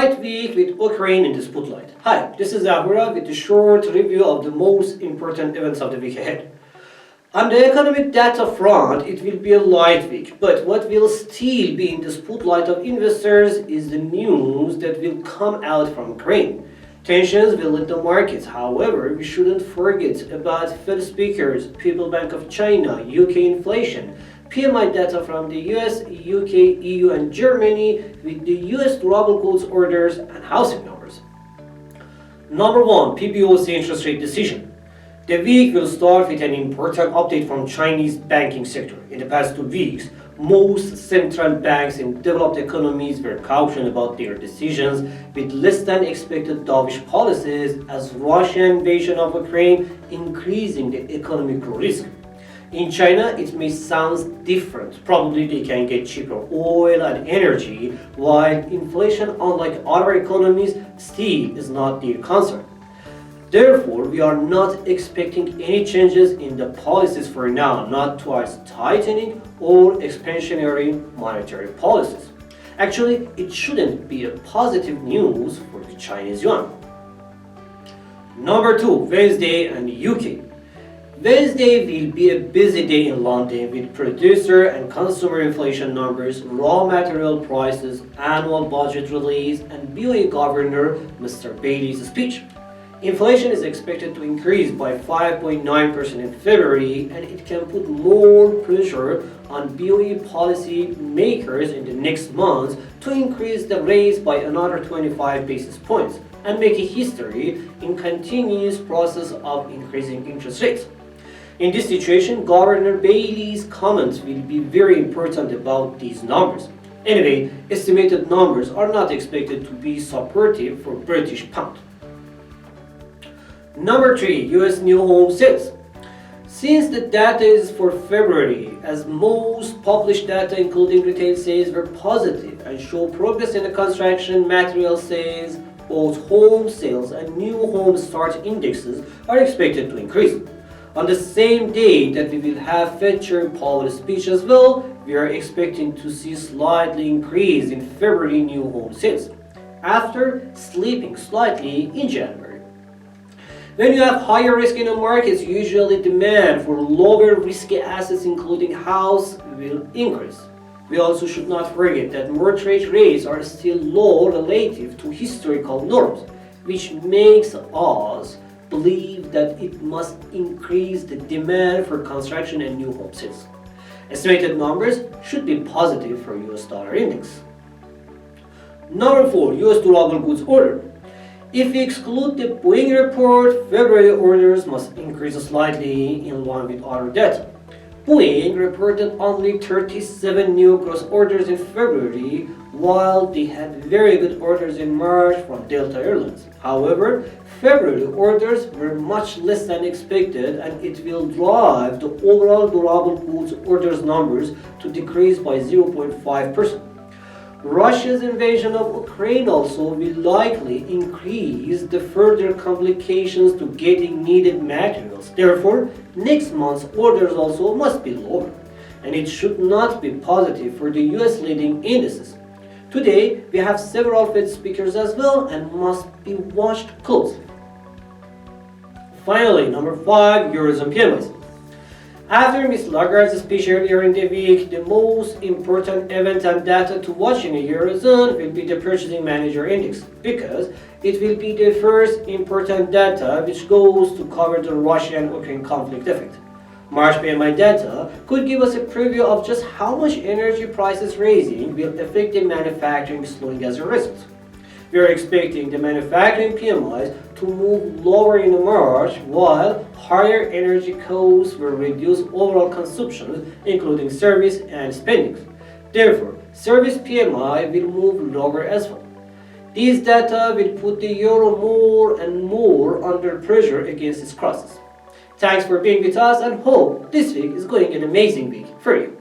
light week with Ukraine in the spotlight. Hi, this is Ahura with a short review of the most important events of the week ahead. On the economic data front, it will be a light week, but what will still be in the spotlight of investors is the news that will come out from Ukraine. Tensions will hit the markets. However, we shouldn't forget about Fed speakers, People Bank of China, UK inflation, PMI data from the US, UK, EU and Germany with the US durable goods orders and housing numbers. Number 1. PBOC interest rate decision. The week will start with an important update from Chinese banking sector. In the past 2 weeks, most central banks in developed economies were cautious about their decisions with less than expected dovish policies as Russian invasion of Ukraine increasing the economic risk. In China, it may sound different. Probably they can get cheaper oil and energy, while inflation, unlike other economies, still is not their concern. Therefore, we are not expecting any changes in the policies for now, not towards tightening or expansionary monetary policies. Actually, it shouldn't be a positive news for the Chinese yuan. Number 2, Wednesday and UK. Wednesday will be a busy day in London with producer and consumer inflation numbers, raw material prices, annual budget release, and BOE Governor Mr. Bailey's speech. Inflation is expected to increase by 5.9% in February, and it can put more pressure on BOE policy makers in the next months to increase the rates by another 25 basis points and make a history in continuous process of increasing interest rates. In this situation, Governor Bailey's comments will be very important about these numbers. Anyway, estimated numbers are not expected to be supportive for British pound. Number 3, US new home sales. Since the data is for February, as most published data including retail sales were positive and show progress in the construction material sales, both home sales and new home start indexes are expected to increase. On the same day that we will have Fed Chair Powell's speech as well, we are expecting to see slightly increase in February new home sales, after slipping slightly in January. When you have higher risk in the markets, usually demand for lower risky assets including house will increase. We also should not forget that mortgage rates are still low relative to historical norms, which makes us believe that it must increase the demand for construction and new home sales. Estimated numbers should be positive for US dollar index. Number 4, US durable goods order. If we exclude the Boeing report, February orders must increase slightly in line with other data. Boeing reported only 37 new gross orders in February, while they had very good orders in March from Delta Airlines. However, February orders were much less than expected, and it will drive the overall durable goods orders numbers to decrease by 0.5%. Russia's invasion of Ukraine also will likely increase the further complications to getting needed materials. Therefore, next month's orders also must be lower, and it should not be positive for the US leading indices. Today, we have several Fed speakers as well and must be watched closely. Finally, number 5, Eurozone PMIs. After Ms. Lagarde's speech earlier in the week, the most important event and data to watch in the Eurozone will be the Purchasing Manager Index, because it will be the first important data which goes to cover the Russian-Ukraine conflict effect. March PMI data could give us a preview of just how much energy prices raising will affect the manufacturing slowing as a result. We are expecting the manufacturing PMIs to move lower in March, while higher energy costs will reduce overall consumption, including service and spending. Therefore, service PMI will move lower as well. These data will put the euro more and more under pressure against its crosses. Thanks for being with us, and hope this week is going an amazing week for you.